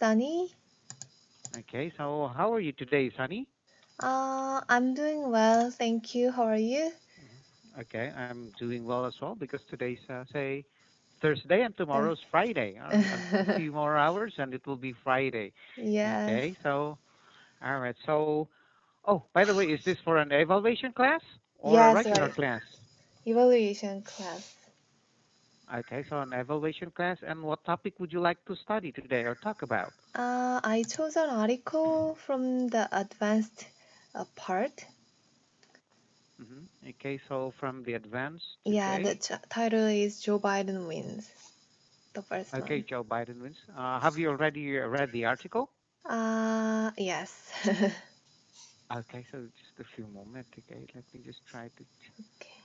Sunny. Okay, so how are you today, Sunny? I'm doing well, thank you. How are you? Okay, I'm doing well as well because today's say Thursday and Uh, tomorrow's Friday. A few more hours and it will be Friday. yes, Okay, so all right. So, oh, by the way, is this for an evaluation class or a yes, regular right. class? Evaluation class. Okay, so an evaluation class. And what topic would you like to study today or talk about? I chose an article from the advanced part. Okay, so from the advanced, Yeah, the okay. title is Joe Biden wins, the first Okay, one. Joe Biden wins. Have you already read the article? Yes. Okay, so just a few moments. Okay, let me just try to. Okay.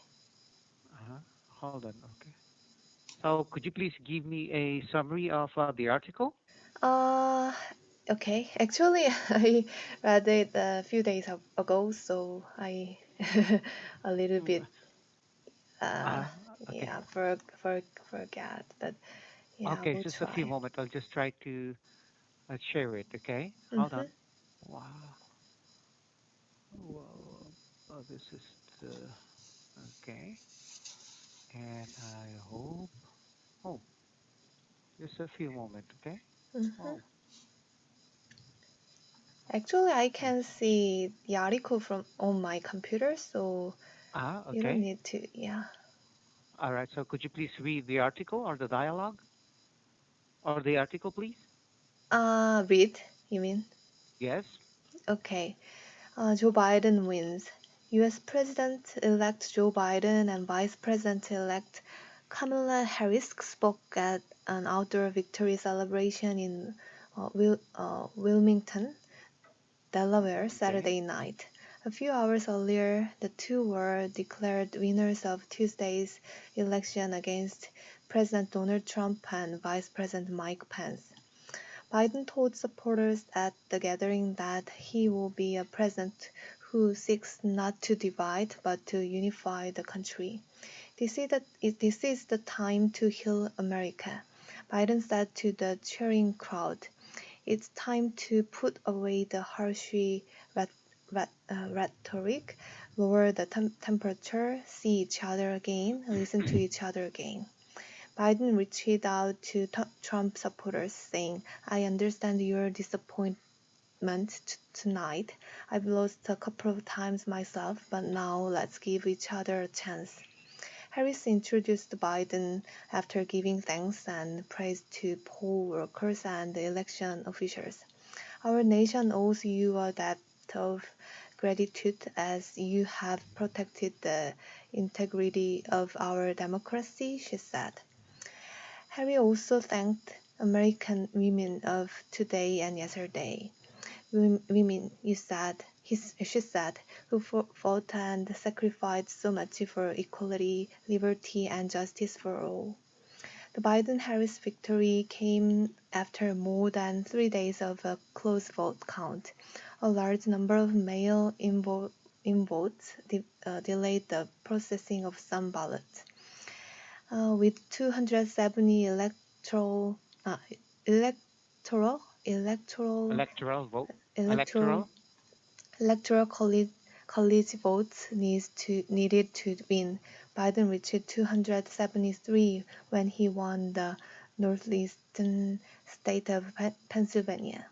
Uh-huh. Hold on. Okay. So could you please give me a summary of the article? Uh, okay. Actually, I read it a few days ago, so I a little Mm, bit uh okay. yeah forget, but yeah, Okay, we'll just a few try. moments. I'll just try to share it. Okay. Hold Mm-hmm. on. Wow. Whoa. Oh, this is the. Okay. And I hope. Oh, just a few moments. Okay. Mm-hmm. Oh. Actually, I Okay. can see the article from on my computer, so you don't Okay. need to. Yeah. All right. So could you please read the article or the dialogue or the article, please? Read. You mean? Yes. Okay. Joe Biden wins. U.S. President-elect Joe Biden and Vice President-elect Kamala Harris spoke at an outdoor victory celebration in Wilmington, Delaware, Okay. Saturday night. A few hours earlier, the two were declared winners of Tuesday's election against President Donald Trump and Vice President Mike Pence. Biden told supporters at the gathering that he will be a president who seeks not to divide but to unify the country. This is the time to heal America, Biden said to the cheering crowd. It's time to put away the harsh rhetoric, lower the temperature, see each other again, listen to each other again. Biden reached out to Trump supporters, saying, I understand your disappointment tonight. I've lost a couple of times myself, but now let's give each other a chance. Harris introduced Biden after giving thanks and praise to poll workers and election officials. Our nation owes you a debt of gratitude as you have protected the integrity of our democracy, she said. Harry also thanked American women of today and yesterday. Women, she said, who fought and sacrificed so much for equality, liberty, and justice for all. The Biden-Harris victory came after more than 3 days of a close vote count. A large number of mail-in votes delayed the processing of some ballots. With 270 uh, electoral Electoral vote. electoral Electoral. electoral college votes needed to win. Biden reached 273 when he won the northeastern state of Pennsylvania.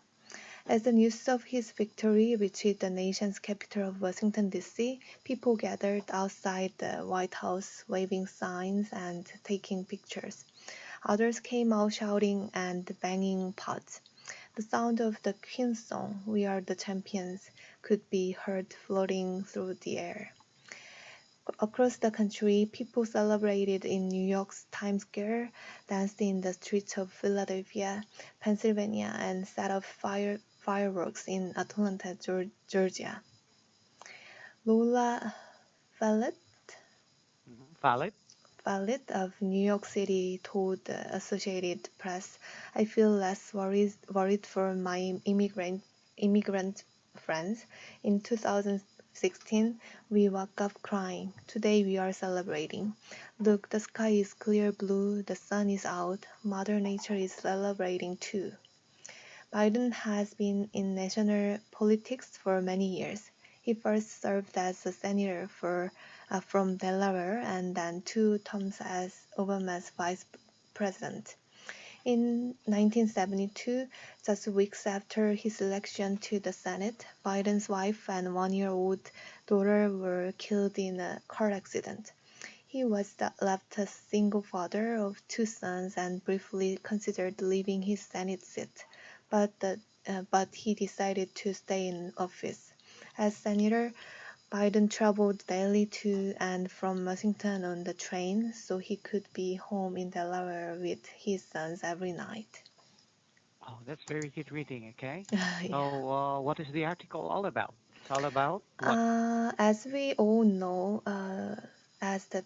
As the news of his victory reached the nation's capital of Washington, D.C., people gathered outside the White House waving signs and taking pictures. Others came out shouting and banging pots. The sound of the Queen's song, We Are the Champions, could be heard floating through the air. Across the country, people celebrated in New York's Times Square, danced in the streets of Philadelphia, Pennsylvania, and set off fireworks in Atlanta, Georgia. Lola Vallet, Valid. Vallet of New York City told the Associated Press, I feel less worried for my immigrant friends. In 2016, we woke up crying. Today we are celebrating. Look, the sky is clear blue, the sun is out, Mother Nature is celebrating too. Biden has been in national politics for many years. He first served as a senator from Delaware and then 2 terms as Obama's vice president. In 1972, just weeks after his election to the Senate, Biden's wife and 1-year-old daughter were killed in a car accident. He was left a single father of 2 sons and briefly considered leaving his Senate seat, but he decided to stay in office. As senator, Biden traveled daily to and from Washington on the train so he could be home in Delaware with his sons every night. Oh, that's very good reading. Okay. Yeah. So, what is the article all about? It's all about what? As we all know, as the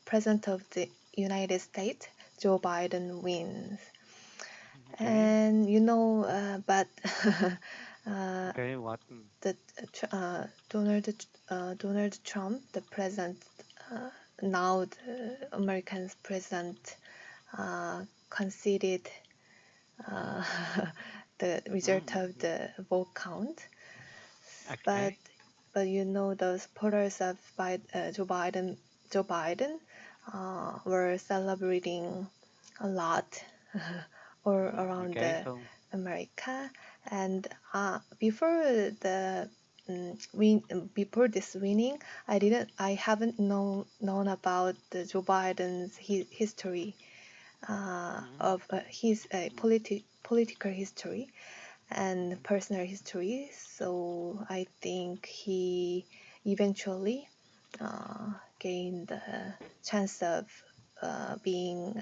President of the United States, Joe Biden wins. Okay. And but uh, Okay. What? the Donald Trump, the president, uh, now the American president, conceded uh, the result of Mm-hmm. the vote count. But Okay. the supporters of Joe Biden were celebrating a lot all around Okay. So, America. And before the win, before this winning, I haven't known about the Joe Biden's history mm-hmm. of his political history and personal history. So I think he eventually gained the chance of being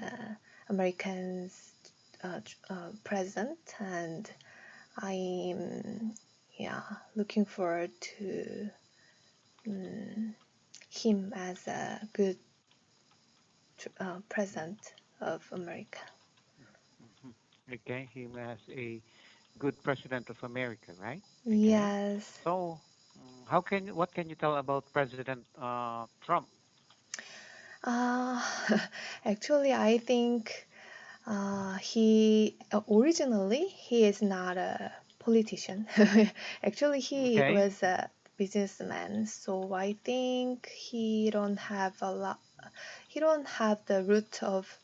American's president, and I'm looking forward to um, him as a good president of America. Mhm. Okay. Him as a good president of America, right? Okay. Yes. So, what can you tell about President Trump? Uh, Actually, I think he originally he is not a politician. Actually, he Okay. was a businessman. So I think He don't have the root of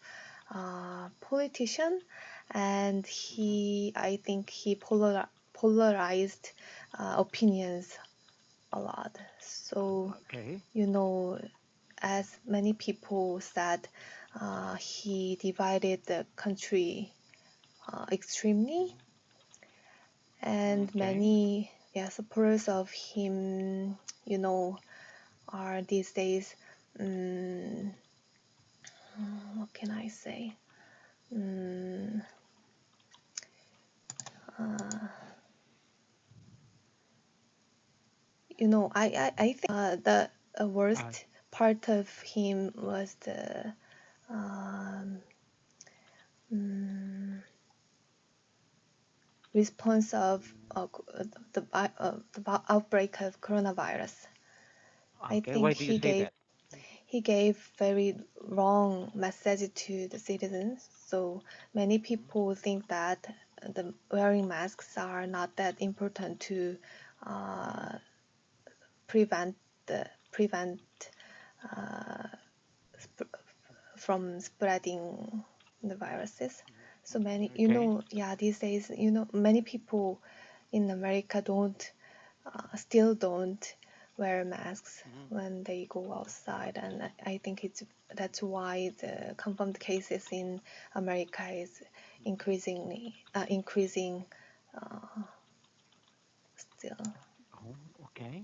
politician, and Mm-hmm. I think he polarized opinions a lot. So Okay. you know, as many people said, he divided the country extremely, and Okay. many supporters of him, you know, are these days, um, what can I say? Um, uh, I think the Uh, worst part of him was the um, mm, response of the outbreak of coronavirus. I okay. think Why do you say that? he gave very wrong message to the citizens. So many Mhm. people think that the wearing masks are not that important to uh, prevent prevent uh, sp- from spreading the viruses. So many, Okay. these days, many people in America still don't wear masks Mhm. when they go outside, and I think that's why the confirmed cases in America is increasing uh, still. Oh, okay.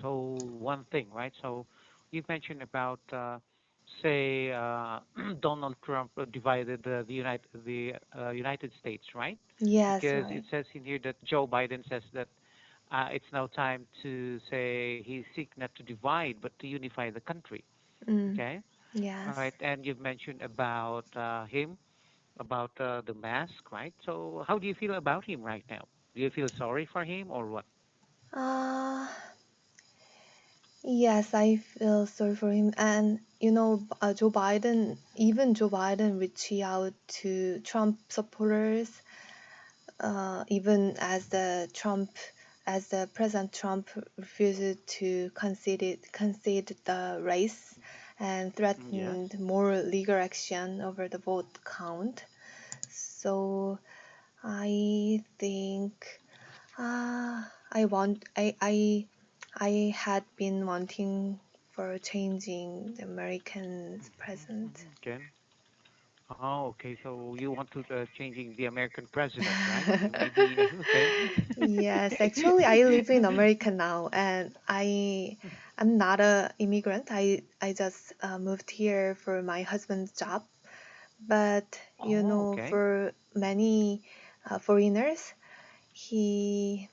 So one thing, right? So you mentioned about, say, Donald Trump divided the United States, right? Yes, Because it right. says in here that Joe Biden says that it's now time to say he seek not to divide but to unify the country. Mm, Okay. All yes. right. And you've mentioned about him, about the mask, right? So how do you feel about him right now? Do you feel sorry for him or what? Uh, yes, I feel sorry for him. And Joe Biden reached out to Trump supporters even as the President Trump refused to concede the race and Yes. threatened more legal action over the vote count. So I think I had been wanting for changing the American's present. Okay. Oh, okay. So you want to changing the American president, right? So maybe okay. Yes, actually, I live in America now, and I'm not a immigrant. I just moved here for my husband's job. But Oh, okay. for many foreigners, he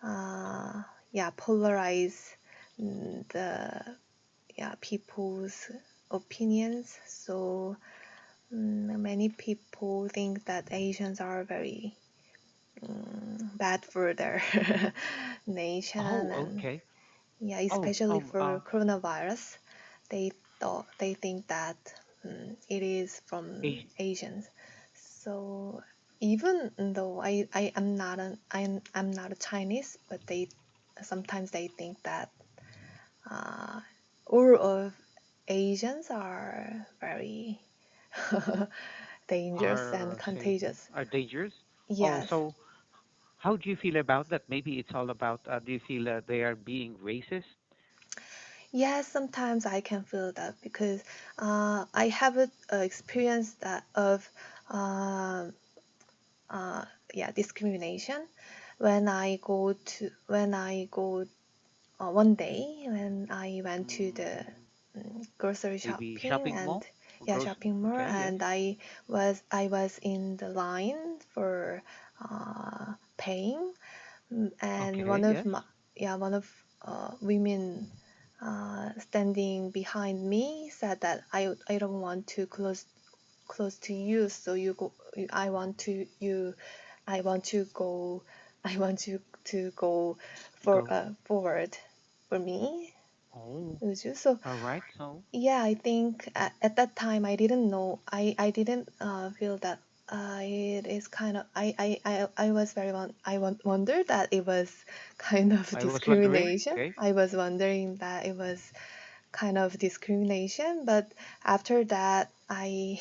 uh, polarize the people's opinions. So many people think that Asians are very bad for their nation, Oh, and okay. Oh, especially for coronavirus, they think that it is from Asian. Asians. So even though I am not I'm not a Chinese, but they sometimes they think that uh, all of Asians are very dangerous and Say contagious. are dangerous. Oh, Yes. so how do you feel about that? Maybe it's all about. Do you feel they are being racist? Yes, sometimes I can feel that because I have a experience that of uh, uh, discrimination when I go one day when I went to the Mm, grocery maybe shopping shopping and mall, gross. shopping mall, Okay. Yes. and I was in the line for paying. And Okay. Yes. one of women standing behind me said that I don't want to close to you, so you go. I want to you. I want to go. I want you to go Go. forward for me. Oh. Would you? So All right. So. yeah, I think at that time I didn't know. I didn't feel that it is kind of. I was wondered that it was kind of I was wondering. discrimination. Okay. I was wondering that it was kind of discrimination, but after that I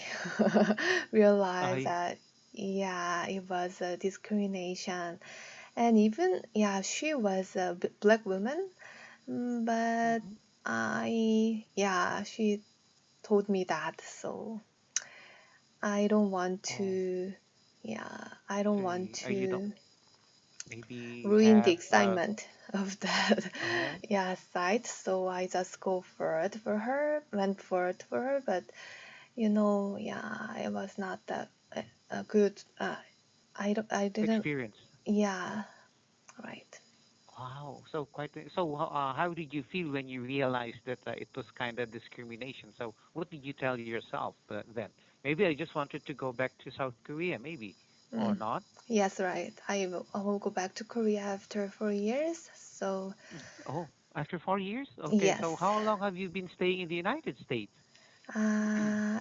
realized I. that yeah, it was a discrimination, and even yeah, she was a black woman. But Mhm. she told me that, so I don't want Oh. to, I don't want Okay. You don't to maybe ruin the have excitement of that, oh. site. So I just went for it for her, but it was not that a good. I didn't, Experience. yeah, right. Wow. So quite. So how did you feel when you realized that it was kind of discrimination? So what did you tell yourself then? Maybe I just wanted to go back to South Korea, maybe, or Mm. not. Yes, right. I will go back to Korea after 4 years. So, Oh, after 4 years? Okay, so yes. how long have you been staying in the United States?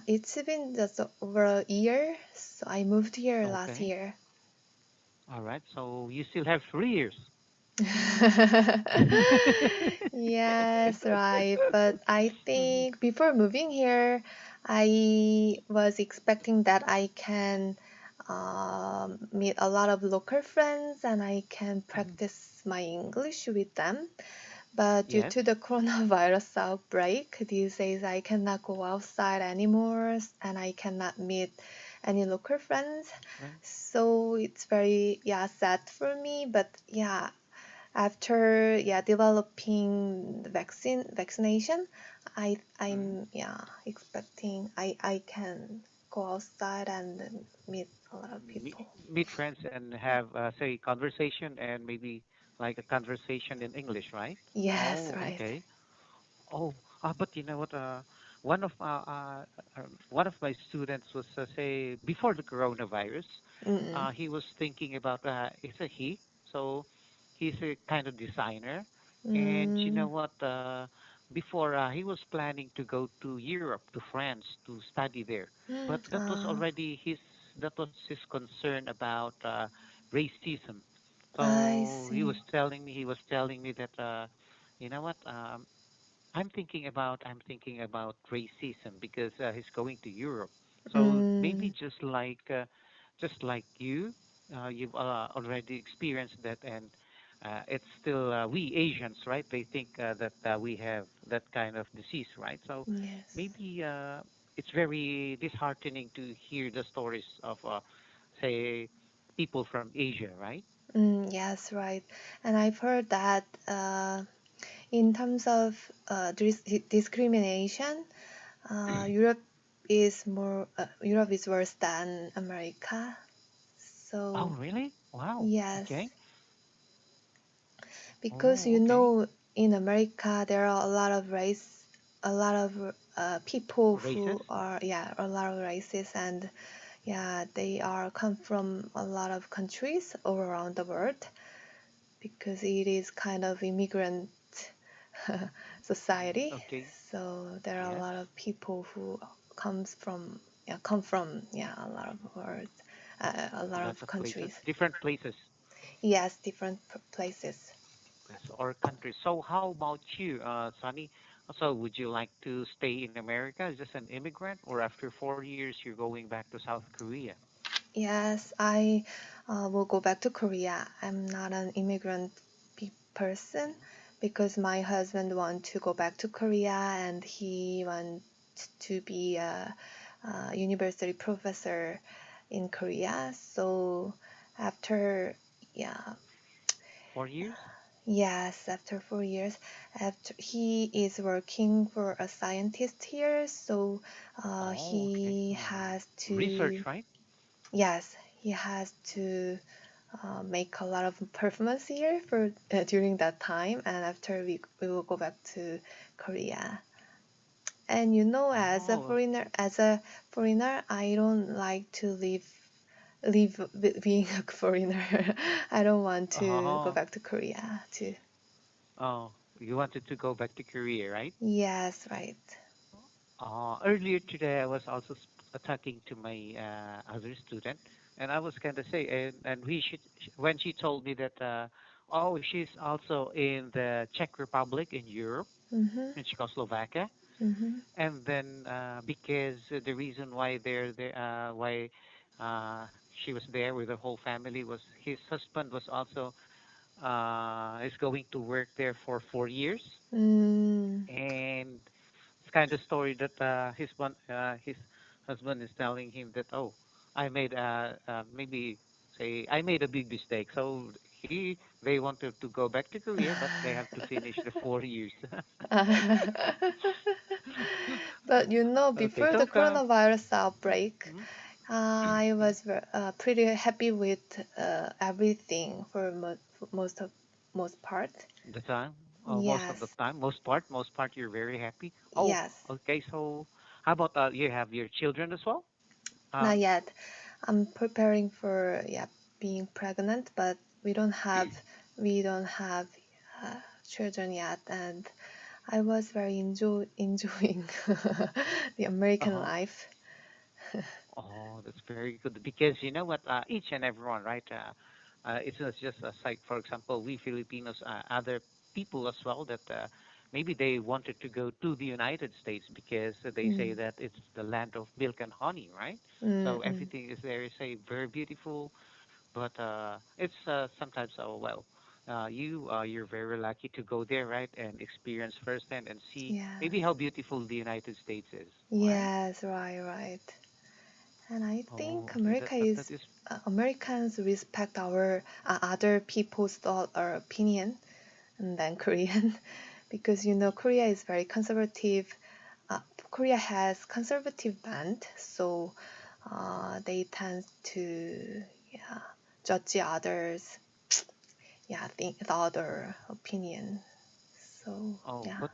It's been just over a year. So I moved here last Okay, year. all right. So you still have 3 years. Yes, right. But I Mhm, think before moving here, I was expecting that I can meet a lot of local friends and I can mhm. practice my English with them. But due Yes. to the coronavirus outbreak, these days I cannot go outside anymore and I cannot meet any local friends. Right. So it's very sad for me. But after developing the vaccination, Mhm. I'm expecting I can go outside and meet a lot of Meet, people. meet friends and have say conversation and maybe like a conversation in English, right? Yes, Oh, right. okay. Oh, but you know what? One of my students was say before the coronavirus, Mm-mm. he was thinking about it's a he, so he's a kind of designer, and you know Mm, what? Before he was planning to go to Europe, to France, to study there, but that was uh, already his. his concern about racism. I So see. he was telling me that you know what I'm thinking about racism because he's going to Europe. So maybe Mm, just like you, you've already experienced that, and it's still we Asians, right? They think that we have that kind of disease, right? So yes. maybe it's very disheartening to hear the stories of, say, people from Asia, right? Yes, right. And I've heard that in terms of discrimination, Europe Europe is worse than America. Oh, So really? Wow. yes, Okay. because Oh, okay. in America there are a lot of people who Racist? are a lot of races, and they are come from a lot of countries all around the world because it is kind of immigrant society. Okay. So there are a Yes. lot of people who come from a lot of world, a lot Lots of of places, countries. different places Yes, different places. yes, or countries. So how about you, Sunny? So would you like to stay in America as just an immigrant, or after 4 years you're going back to South Korea? Yes, I will go back to Korea. I'm not an immigrant person because my husband wants to go back to Korea and he wants to be a university professor in Korea. So after, yeah, 4 years? yes, after 4 years, after he is working for a scientist here, so Oh, okay. he Oh, has research, to, right? yes, he has to make a lot of performance here for during that time, and after we will go back to Korea. And Oh, as a foreigner, I don't like to live being a foreigner. I don't want to go oh, back to Korea too. oh. You wanted to go back to Korea, right? Yes, right. Earlier today, I was also talking to my other student, and I was kind of say, and when she told me that, oh, she's also in the Czech Republic in Europe, Mhm. in Czechoslovakia, Mhm. and then because the reason why why she was there with her whole family was his husband was also is going to work there for 4 years, Mm. and it's kind of story that his husband is telling him that, oh, I made maybe say I made a big mistake. So they wanted to go back to Korea, but they have to finish the 4 years. But Okay, before the so coronavirus outbreak, mhm, I mhm. was pretty happy with everything for most part. The time, most of the Yes, time, most part, you're very happy. Oh, yes, okay. So how about you have your children as well? not Um, yet. I'm preparing for being pregnant, but we don't have children yet, and I was very enjoying the American uh-huh. life. Oh, that's very good because you know what? Each and everyone, right? It's not just like, for example, we Filipinos, other people as well that maybe they wanted to go to the United States because they say Mm, that it's the land of milk and honey, right? mm, So mm. everything is there is a very beautiful, but it's sometimes well, you're very lucky to go there, right, and experience firsthand and see maybe Yes, how beautiful the United States is, right? yes, right, right. And I Oh, think okay, that is. Americans respect our other people's thought or opinion than Korean, because Korea is very conservative. Korea has conservative band, so they tend to judge others, think the other opinion. So Oh, yeah, but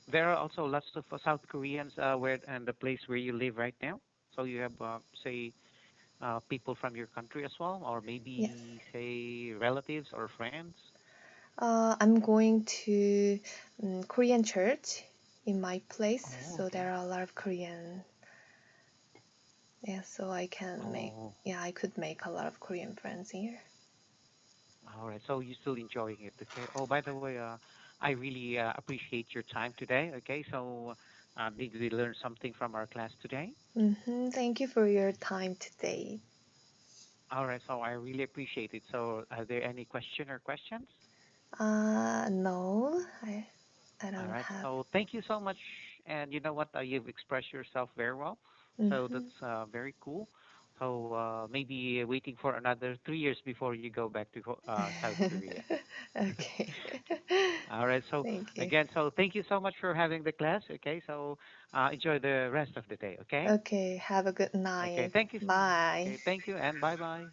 there are also lots of South Koreans where and the place where you live right now. So you have, say, people from your country as well, or yes. maybe say relatives or friends. I'm going to Korean church in my place, Oh, so there okay. are a lot of Korean. Yeah, so I can make, Oh, yeah, I could make a lot of Korean friends here. all right. So you're still enjoying it, okay? Oh, by the way, I really appreciate your time today. Okay, so did we learn something from our class today? Thank you for your time today. All right, so I really appreciate it. So, are there any question or questions? No, I All don't right. have. So thank you so much. And you know what? You've expressed yourself very well. So Mm-hmm. that's very cool. So maybe waiting for another 3 years before you go back to South Korea. Okay. All right. So Thank you. again, so thank you so much for having the class. Okay. So enjoy the rest of the day. Okay. Okay, have a good Okay. night. Thank you. Bye. Okay. Thank you and bye bye.